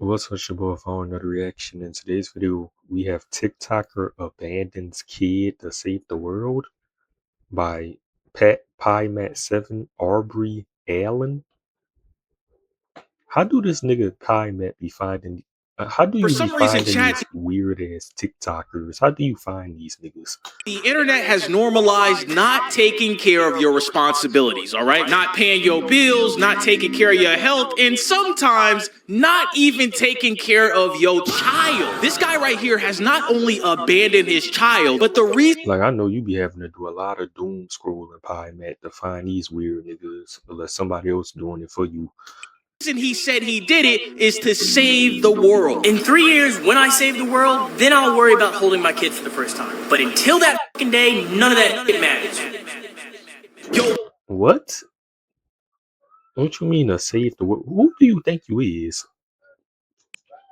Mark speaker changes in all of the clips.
Speaker 1: What's up, your boy? For another reaction. In today's video, we have TikToker abandons kid to save the world by Pat Pie Mat 7 Aubrey Allen. How do this nigga Pie Mat be finding? How do
Speaker 2: For
Speaker 1: you be
Speaker 2: some reason,
Speaker 1: finding
Speaker 2: chat,
Speaker 1: these weird ass TikTokers? How do you find these niggas?
Speaker 2: the internet has normalized not taking care of your responsibilities, all right? Not paying your bills, not taking care of your health, and sometimes not even taking care of your child. This guy right here has not only abandoned his child, but the reason
Speaker 1: Like, I know you be having to do a lot of doom scrolling Pie Mat to find these weird niggas unless somebody else doing it for you.
Speaker 2: he said he did it is to save the world.
Speaker 3: In 3 years, when I save the world, then I'll worry about holding my kid for the first time. But until that fucking day, none of that shit matters.
Speaker 2: Yo,
Speaker 1: What? Don't you mean to save the world? Who do you think you is?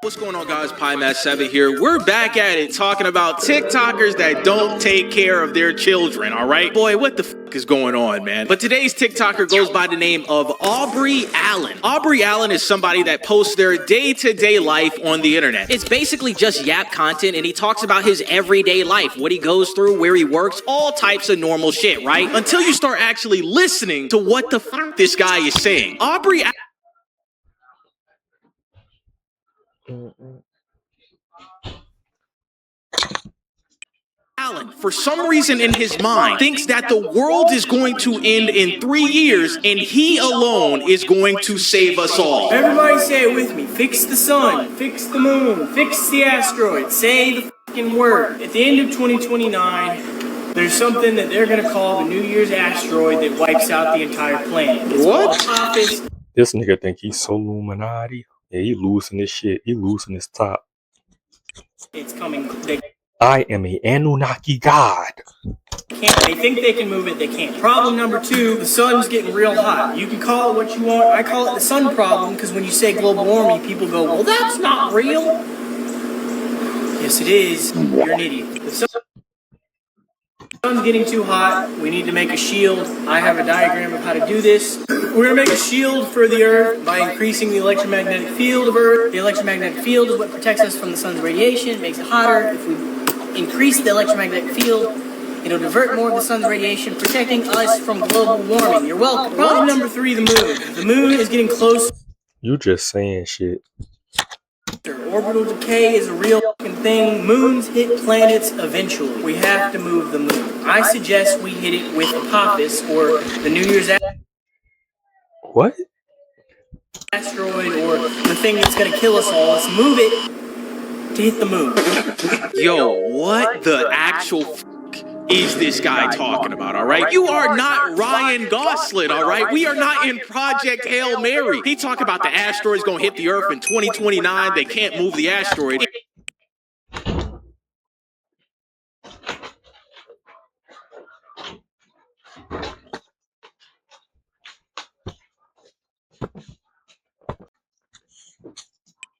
Speaker 2: what's going on, guys? Pie Mat 7 here. We're back at it talking about TikTokers that don't take care of their children, all right? Boy, what the fuck is going on, man? But today's TikToker goes by the name of Aubrey Allen. Aubrey Allen is somebody that posts their day-to-day life on the internet. It's basically just yap content, and he talks about his everyday life, what he goes through, where he works, all types of normal shit, right? Until you start actually listening to what the fuck this guy is saying. Aubrey Allen, for some reason in his mind, thinks that the world is going to end in 3 years and he alone is going to save us all.
Speaker 3: Everybody say it with me. Fix the sun, fix the moon, fix the asteroid. Say the fucking word. At the end of 2029, there's something that they're going to call the New Year's asteroid that wipes out the entire planet. It's
Speaker 2: What?
Speaker 3: called
Speaker 1: This nigga think he's so Illuminati. Yeah, he losing his shit. He losing his top.
Speaker 3: It's coming.
Speaker 1: I am a Anunnaki god.
Speaker 3: They think they can move it, they can't. Problem number 2, the sun's getting real hot. You can call it what you want. I call it the sun problem because when you say global warming, people go, well, that's not real. Yes, it is. You're an idiot. The sun's getting too hot. We need to make a shield. I have a diagram of how to do this. We're going to make a shield for the Earth by increasing the electromagnetic field of Earth. The electromagnetic field is what protects us from the sun's radiation, makes it hotter. If we increase the electromagnetic field, it'll divert more of the sun's radiation, protecting us from global warming. You're welcome. Problem number 3, the moon. The moon is getting close.
Speaker 1: You just saying shit.
Speaker 3: Orbital decay is a real fucking thing. Moons hit planets eventually. We have to move the moon. I suggest we hit it with Apophis, or the New Year's
Speaker 1: What?
Speaker 3: asteroid, or the thing that's going to kill us all. Let's move it to hit the moon.
Speaker 2: Yo, what the actual f is this guy talking about, all right? You are not Ryan Gosling, all right? We are not in Project Hail Mary. He talking about the asteroid's gonna hit the Earth in 2029. They can't move the asteroid.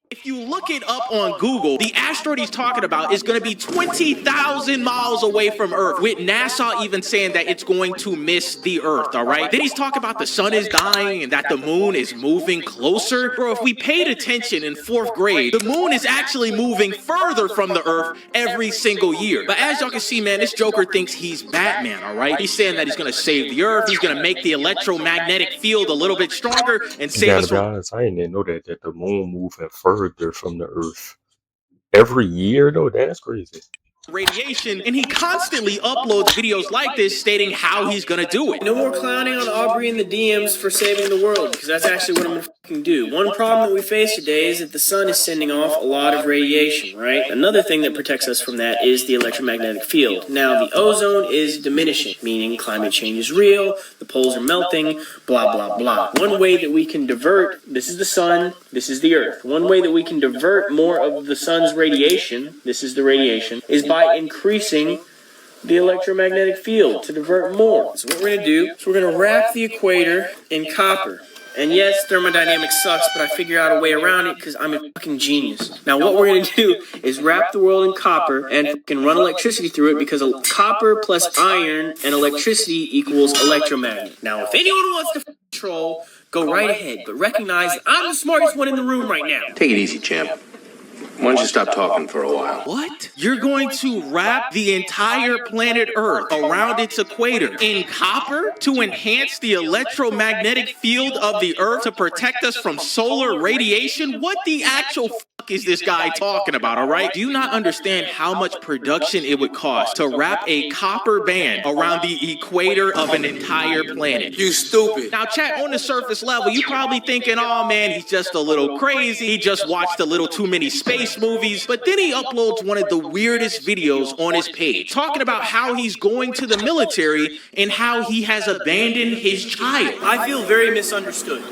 Speaker 2: If you look it up on Google, the asteroid he's talking about is going to be 20,000 miles away from Earth, with NASA even saying that it's going to miss the Earth, all right? Then he's talking about the sun is dying and that the moon is moving closer. Bro, if we paid attention in 4th grade, the moon is actually moving further from the Earth every single year. But as y'all can see, man, this Joker thinks he's Batman, all right? He's saying that he's going to save the Earth, he's going to make the electromagnetic field a little bit stronger and save us from...
Speaker 1: Guys, I didn't know that the moon moving further from the Earth every year though. That's crazy.
Speaker 2: Radiation, and he constantly uploads videos like this stating how he's gonna do it.
Speaker 3: No more clowning on Aubrey in the DMs for saving the world, because that's actually what I'm gonna fucking do. One problem that we face today is that the sun is sending off a lot of radiation, right? Another thing that protects us from that is the electromagnetic field. Now, the ozone is diminishing, meaning climate change is real, the poles are melting, blah, blah, blah. One way that we can divert, this is the sun, this is the Earth. One way that we can divert more of the sun's radiation, this is the radiation, is by increasing the electromagnetic field to divert more. So what we're going to do is we're going to wrap the equator in copper. And yes, thermodynamics sucks, but I figure out a way around it because I'm a fucking genius. Now what we're going to do is wrap the world in copper and fucking run electricity through it, because copper plus iron and electricity equals electromagnet. Now if anyone wants to troll, go right ahead, but recognize that I'm the smartest one in the room right now.
Speaker 4: Take it easy, champ. Why don't you stop talking for a while?
Speaker 2: What? You're going to wrap the entire planet Earth around its equator in copper to enhance the electromagnetic field of the Earth to protect us from solar radiation? What the actual fuck is this guy talking about, all right? Do you not understand how much production it would cost to wrap a copper band around the equator of an entire planet?
Speaker 4: You stupid.
Speaker 2: Now, chat, on the surface level, you probably thinking, oh man, he's just a little crazy. He just watched a little too many space movies. But then he uploads one of the weirdest videos on his page, talking about how he's going to the military and how he has abandoned his child.
Speaker 3: I feel very misunderstood.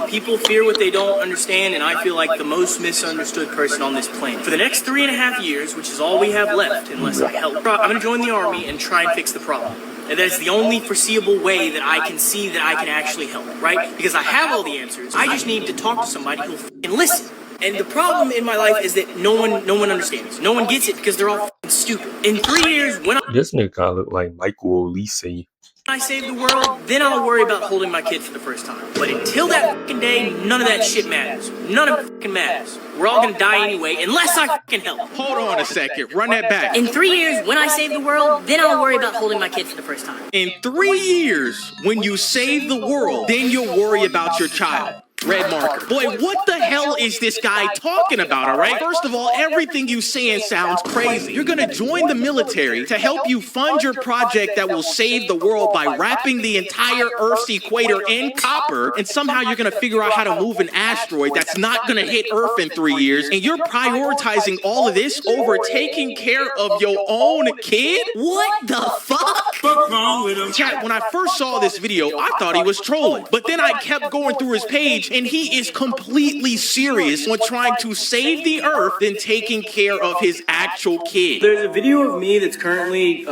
Speaker 3: People fear what they don't understand, and I feel like the most misunderstood person on this planet. For the next 3.5 years, which is all we have left, unless I help, I'm going to join the army and try and fix the problem. And that's the only foreseeable way that I can see that I can actually help, right? Because I have all the answers. I just need to talk to somebody who'll f***ing listen. And the problem in my life is that no one understands. No one gets it because they're all f***ing stupid. In 3 years, when
Speaker 1: This nigga kinda look like Michael Olise.
Speaker 3: I save the world, then I'll worry about holding my kid for the first time. But until that fucking day, none of that shit matters. None of it fucking matters. We're all gonna die anyway, unless I fucking help.
Speaker 2: Hold on a second. Run that back.
Speaker 5: In 3 years, when I save the world, then I'll worry about holding my kid for the first time.
Speaker 2: In 3 years, when you save the world, then you'll worry about your child. Red marker. Boy, what the hell is this guy talking about, all right? First of all, everything you saying sounds crazy. You're gonna join the military to help you fund your project that will save the world by wrapping the entire Earth's equator in copper, and somehow you're gonna figure out how to move an asteroid that's not gonna hit Earth in 3 years, and you're prioritizing all of this over taking care of your own kid? What the fuck?
Speaker 4: What's wrong with him?
Speaker 2: Chat, when I first saw this video, I thought he was trolling. But then I kept going through his page, and he is completely serious when trying to save the Earth than taking care of his actual kid.
Speaker 3: There's a video of me that's currently,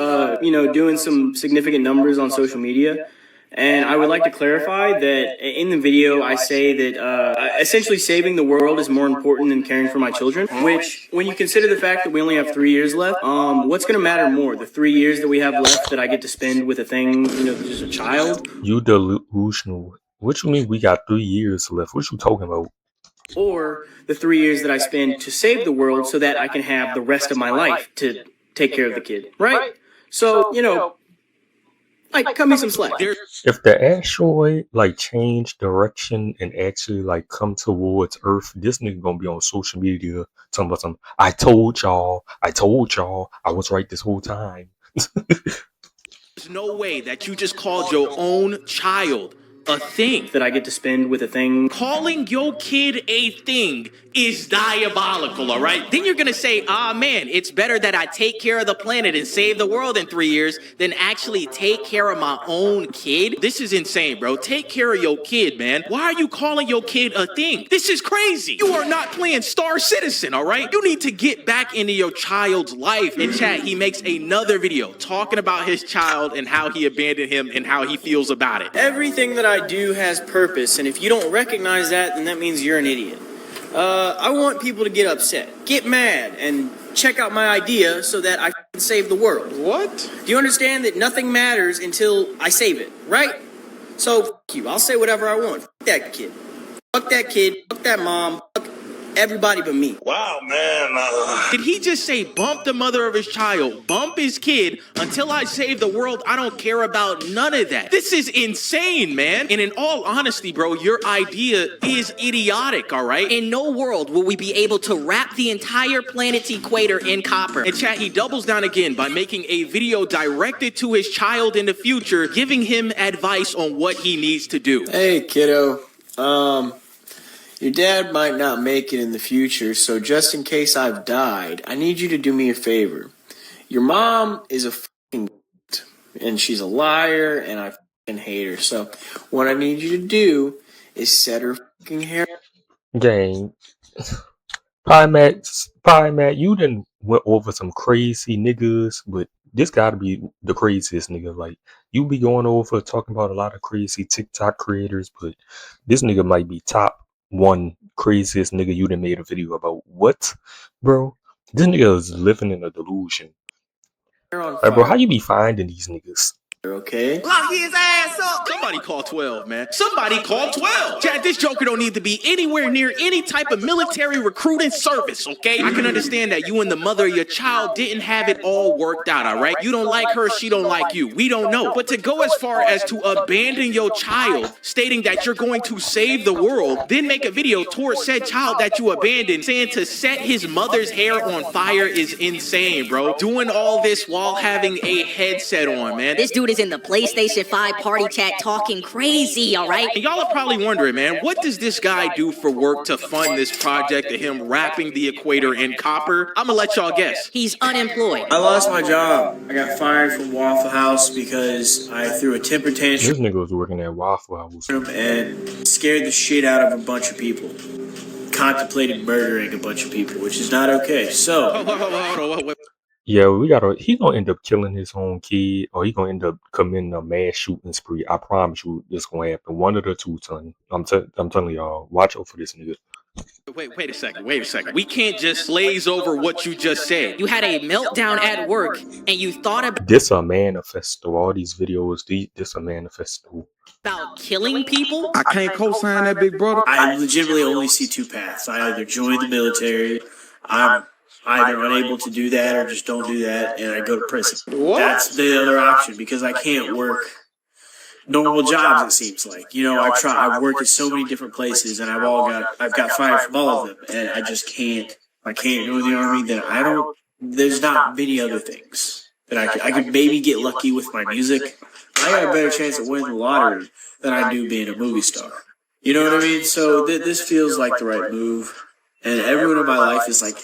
Speaker 3: doing some significant numbers on social media. And I would like to clarify that in the video, I say that essentially saving the world is more important than caring for my children, which when you consider the fact that we only have 3 years left, what's going to matter more? The 3 years that we have left that I get to spend with a thing, just a child?
Speaker 1: You delusional. What you mean we got 3 years left? What you talking about?
Speaker 3: Or the 3 years that I spend to save the world so that I can have the rest of my life to take care of the kid, right? So, cut me some slack.
Speaker 1: If the asteroid change direction and actually come towards Earth, this nigga gonna be on social media talking about something. I told y'all, I was right this whole time.
Speaker 2: There's no way that you just called your own child a thing.
Speaker 3: That I get to spend with a thing.
Speaker 2: Calling your kid a thing is diabolical, all right? Then you're gonna say, man, it's better that I take care of the planet and save the world in 3 years than actually take care of my own kid? This is insane, bro. Take care of your kid, man. Why are you calling your kid a thing? This is crazy. You are not playing Star Citizen, all right? You need to get back into your child's life. In chat, he makes another video talking about his child and how he abandoned him and how he feels about it.
Speaker 3: Everything that I do has purpose, and if you don't recognize that, then that means you're an idiot. I want people to get upset, get mad, and check out my idea so that I can save the world.
Speaker 2: What?
Speaker 3: Do you understand that nothing matters until I save it, right? So, fuck you. I'll say whatever I want. Fuck that kid. Fuck that kid. Fuck that mom. Fuck everybody but me.
Speaker 4: Wow, man.
Speaker 2: Did he just say bump the mother of his child, bump his kid, until I save the world? I don't care about none of that. This is insane, man. And in all honesty, bro, your idea is idiotic, all right?
Speaker 5: In no world will we be able to wrap the entire planet's equator in copper.
Speaker 2: In chat, he doubles down again by making a video directed to his child in the future, giving him advice on what he needs to do.
Speaker 6: Hey, kiddo. Your dad might not make it in the future, so just in case I've died, I need you to do me a favor. Your mom is a fucking and she's a liar, and I fucking hate her. So what I need you to do is set her fucking hair.
Speaker 1: Gang. Pie Matt, you done went over some crazy niggas, but this gotta be the craziest nigga. You be going over talking about a lot of crazy TikTok creators, but this nigga might be top one craziest nigga you done made a video about. What, bro? This nigga is living in a delusion. Bro, how you be finding these niggas?
Speaker 6: okay?
Speaker 2: Lock his ass up. Somebody call 12, man. Somebody call 12. Chad, this Joker don't need to be anywhere near any type of military recruiting service, okay? I can understand that you and the mother of your child didn't have it all worked out, all right? You don't like her, she don't like you. We don't know. But to go as far as to abandon your child, stating that you're going to save the world, then make a video towards said child that you abandoned, saying to set his mother's hair on fire is insane, bro. Doing all this while having a headset on, man.
Speaker 5: This dude is in the PlayStation 5 party chat talking crazy, all right?
Speaker 2: And y'all are probably wondering, man, what does this guy do for work to fund this project of him wrapping the equator in copper? I'm gonna let y'all guess.
Speaker 5: He's unemployed.
Speaker 6: I lost my job. I got fired from Waffle House because I threw a temper
Speaker 1: This
Speaker 6: tantrum
Speaker 1: nigga was working at Waffle House.
Speaker 6: and scared the shit out of a bunch of people. Contemplated murdering a bunch of people, which is not okay. So,
Speaker 2: Hold on.
Speaker 1: Yeah, he gonna end up killing his own kid, or he gonna end up committing a mass shooting spree. I promise you, this gonna happen. One of the two, son. I'm telling y'all, watch out for this nigga.
Speaker 2: Wait a second. We can't just glaze over what you just said.
Speaker 5: You had a meltdown at work and you thought
Speaker 1: This a manifesto. All these videos, this a manifesto.
Speaker 5: about killing people?
Speaker 7: I can't co-sign that, big brother.
Speaker 6: I legitimately only see two paths. I either join the military, I'm either unable to do that or just don't do that, and I go to prison. That's the other option because I can't work normal jobs, it seems like. You know, I've worked at so many different places and I've got fired from all of them, and I just can't. I can't join the army. There's not many other things that I could maybe get lucky with my music. I got a better chance of winning the lottery than I do being a movie star. You know what I mean? So this feels like the right move, and everyone in my life is like,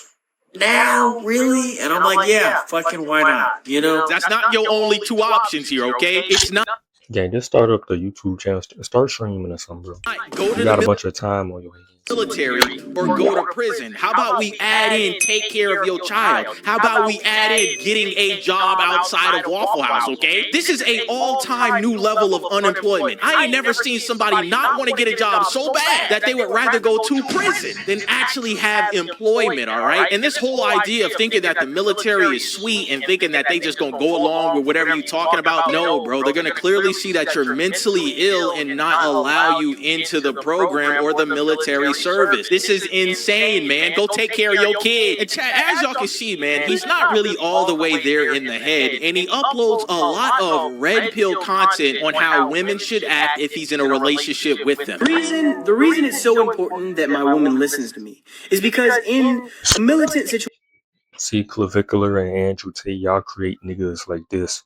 Speaker 6: now, really? And I'm like, yeah, fucking why not? You know?
Speaker 2: That's not your only two options here, okay? It's not.
Speaker 1: Yeah, just start up the YouTube channel. Start streaming or something, bro.
Speaker 2: Go to
Speaker 1: You got a
Speaker 2: the
Speaker 1: bunch of time on your hands.
Speaker 2: military or go to prison. How about we add in take care of your child? How about we add in getting a job outside of Waffle House, okay? This is a all-time new level of unemployment. I ain't never seen somebody not want to get a job so bad that they would rather go to prison than actually have employment, all right? And this whole idea of thinking that the military is sweet and thinking that they just gonna go along with whatever you're talking about, no, bro. They're gonna clearly see that you're mentally ill and not allow you into the program or the military service. This is insane, man. Go take care of your kid. And Chad, as y'all can see, man, he's not really all the way there in the head, and he uploads a lot of red pill content on how women should act if he's in a relationship with them.
Speaker 3: The reason it's so important that my woman listens to me is because in a militant
Speaker 1: See, Clavicular and Andrew Tate, y'all create niggas like this.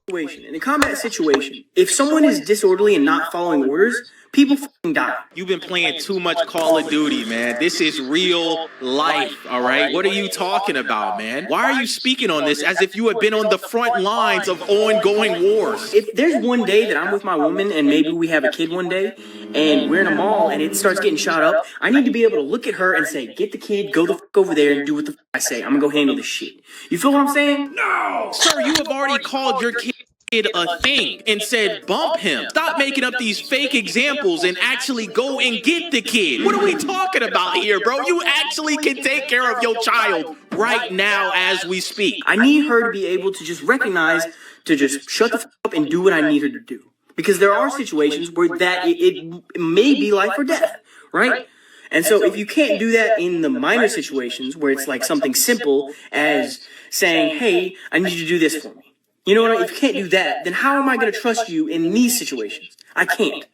Speaker 3: situation, in a combat situation, if someone is disorderly and not following orders, people fucking die.
Speaker 2: You've been playing too much Call of Duty, man. This is real life, all right? What are you talking about, man? Why are you speaking on this as if you had been on the front lines of ongoing wars?
Speaker 3: If there's one day that I'm with my woman and maybe we have a kid one day and we're in a mall and it starts getting shot up, I need to be able to look at her and say, get the kid, go the fuck over there and do what the fuck I say. I'm gonna go handle this shit. You feel what I'm saying?
Speaker 2: No! Sir, you have already called your kid a thing and said bump him. Stop making up these fake examples and actually go and get the kid. What are we talking about here, bro? You actually can take care of your child right now as we speak.
Speaker 3: I need her to be able to just recognize, to just shut the fuck up and do what I need her to do. Because there are situations where that it may be life or death, right? And so if you can't do that in the minor situations where it's like something simple as saying, hey, I need you to do this for me. You know what I mean? If you can't do that, then how am I going to trust you in these situations? I can't.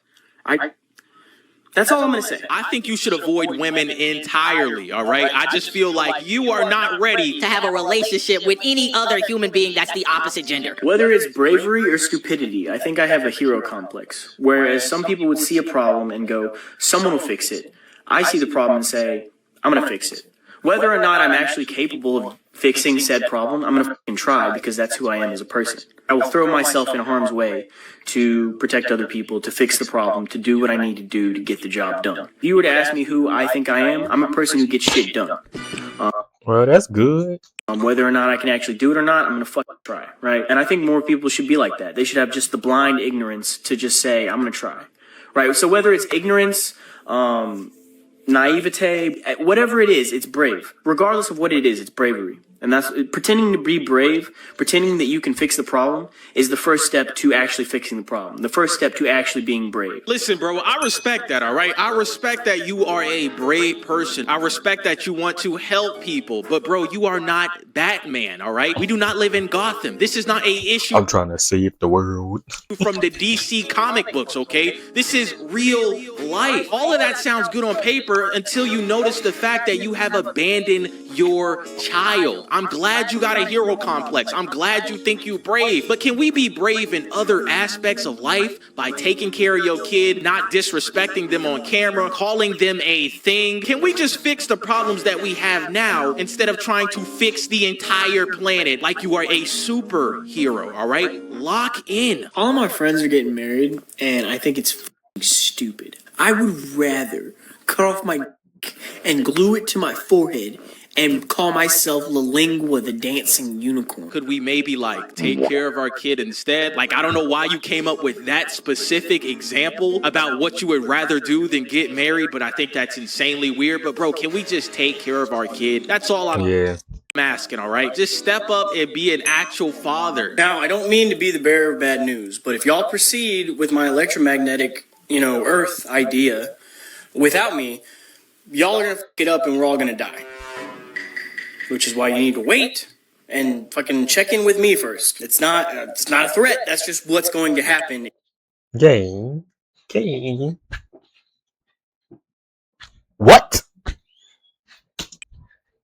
Speaker 3: That's all I'm going to say.
Speaker 2: I think you should avoid women entirely, all right? I just feel like you are not ready
Speaker 5: To have a relationship with any other human being that's the opposite gender.
Speaker 3: Whether it's bravery or stupidity, I think I have a hero complex. Whereas some people would see a problem and go, someone will fix it. I see the problem and say, I'm going to fix it. Whether or not I'm actually capable of fixing said problem, I'm going to try because that's who I am as a person. I will throw myself in harm's way to protect other people, to fix the problem, to do what I need to do to get the job done. If you were to ask me who I think I am, I'm a person who gets shit done.
Speaker 1: Well, that's good.
Speaker 3: Whether or not I can actually do it or not, I'm going to fucking try, right? And I think more people should be like that. They should have just the blind ignorance to just say, I'm going to try, right? So whether it's ignorance, naivete, whatever it is, it's brave. Regardless of what it is, it's bravery. And that's pretending to be brave, pretending that you can fix the problem is the first step to actually fixing the problem. The first step to actually being brave.
Speaker 2: Listen, bro, I respect that, all right? I respect that you are a brave person. I respect that you want to help people. But, bro, you are not Batman, all right? We do not live in Gotham. This is not a issue
Speaker 1: I'm trying to save the world.
Speaker 2: from the DC comic books, okay? This is real life. All of that sounds good on paper until you notice the fact that you have abandoned your child. I'm glad you got a hero complex. I'm glad you think you're brave. But can we be brave in other aspects of life by taking care of your kid, not disrespecting them on camera, calling them a thing? Can we just fix the problems that we have now instead of trying to fix the entire planet like you are a superhero, all right? Lock in.
Speaker 3: All of my friends are getting married, and I think it's f***ing stupid. I would rather cut off my dick and glue it to my forehead and call myself La Lingua, the dancing unicorn.
Speaker 2: Could we maybe like take care of our kid instead? Like, I don't know why you came up with that specific example about what you would rather do than get married, but I think that's insanely weird. But bro, can we just take care of our kid? That's all I'm asking, all right? Just step up and be an actual father.
Speaker 3: Now, I don't mean to be the bearer of bad news, but if y'all proceed with my electromagnetic, Earth idea without me, y'all are gonna f*** it up and we're all gonna die. Which is why you need to wait and fucking check in with me first. It's not a threat. That's just what's going to happen.
Speaker 1: Game. What?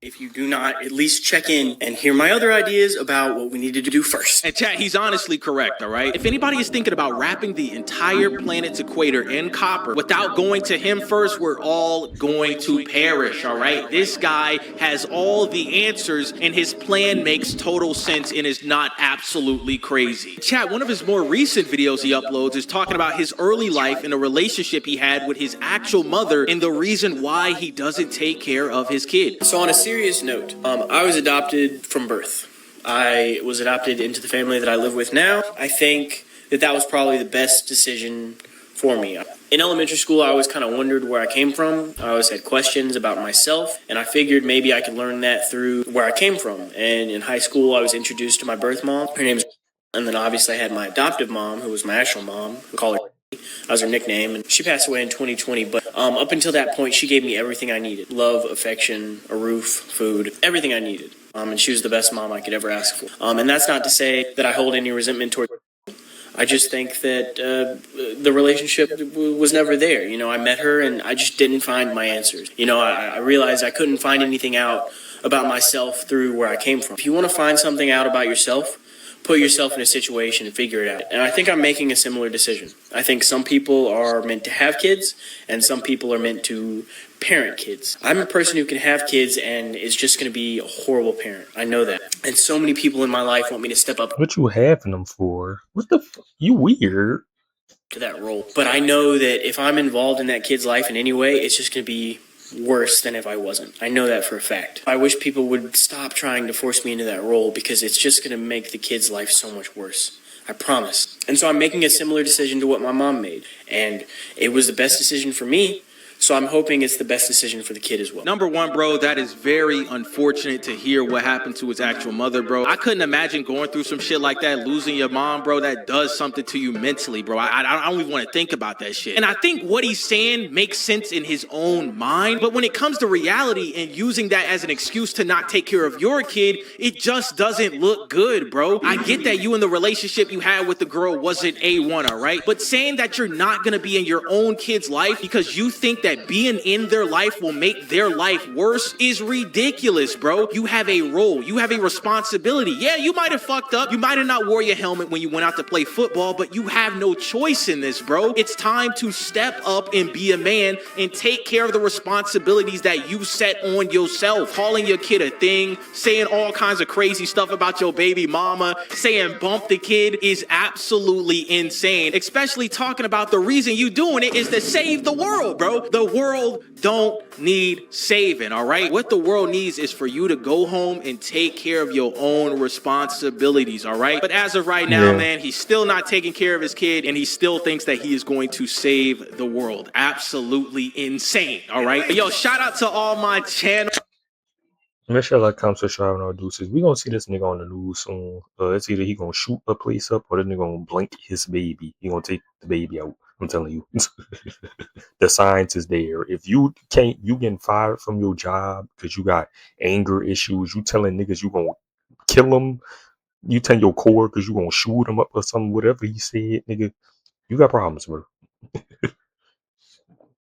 Speaker 3: If you do not at least check in and hear my other ideas about what we needed to do first.
Speaker 2: And chat, he's honestly correct, all right? If anybody is thinking about wrapping the entire planet's equator in copper without going to him first, we're all going to perish, all right? This guy has all the answers and his plan makes total sense and is not absolutely crazy. Chat, one of his more recent videos he uploads is talking about his early life and a relationship he had with his actual mother and the reason why he doesn't take care of his kid.
Speaker 3: So on a serious note, I was adopted from birth. I was adopted into the family that I live with now. I think that was probably the best decision for me. In elementary school, I always kind of wondered where I came from. I always had questions about myself, and I figured maybe I could learn that through where I came from. And in high school, I was introduced to my birth mom. Her name's and then obviously I had my adoptive mom, who was my actual mom. We call her that was her nickname, and she passed away in 2020. But up until that point, she gave me everything I needed: love, affection, a roof, food, everything I needed. And she was the best mom I could ever ask for. And that's not to say that I hold any resentment toward her. I just think that the relationship was never there. I met her, and I just didn't find my answers. I realized I couldn't find anything out about myself through where I came from. If you want to find something out about yourself, put yourself in a situation and figure it out. And I think I'm making a similar decision. I think some people are meant to have kids and some people are meant to parent kids. I'm a person who can have kids and is just going to be a horrible parent. I know that. And so many people in my life want me to step up.
Speaker 1: What you having them for? What the fuck? You weird.
Speaker 3: To that role. But I know that if I'm involved in that kid's life in any way, it's just going to be worse than if I wasn't. I know that for a fact. I wish people would stop trying to force me into that role because it's just going to make the kid's life so much worse. I promise. And so I'm making a similar decision to what my mom made. And it was the best decision for me. So I'm hoping it's the best decision for the kid as well.
Speaker 2: Number one, bro, that is very unfortunate to hear what happened to his actual mother, bro. I couldn't imagine going through some shit like that, losing your mom, bro. That does something to you mentally, bro. I don't even want to think about that shit. And I think what he's saying makes sense in his own mind. But when it comes to reality and using that as an excuse to not take care of your kid, it just doesn't look good, bro. I get that you and the relationship you had with the girl wasn't A1, all right? But saying that you're not going to be in your own kid's life because you think that being in their life will make their life worse is ridiculous, bro. You have a role. You have a responsibility. Yeah, you might have fucked up. You might have not wore your helmet when you went out to play football, but you have no choice in this, bro. It's time to step up and be a man and take care of the responsibilities that you set on yourself. Calling your kid a thing, saying all kinds of crazy stuff about your baby mama, saying bump the kid is absolutely insane, especially talking about the reason you doing it is to save the world, bro. The world don't need saving, all right? What the world needs is for you to go home and take care of your own responsibilities, all right? But as of right now, man, he's still not taking care of his kid, and he still thinks that he is going to save the world. Absolutely insane, all right? Yo, shout out to all my channel.
Speaker 1: Make sure like, comment, subscribe, and all deuces. We gonna see this nigga on the news soon. It's either he gonna shoot a place up or the nigga gonna blink his baby. He gonna take the baby out. I'm telling you. The science is there. If you can't, you getting fired from your job because you got anger issues. You telling niggas you gonna kill them. You telling your coworkers you gonna shoot them up or something. Whatever he said, nigga, you got problems, bro.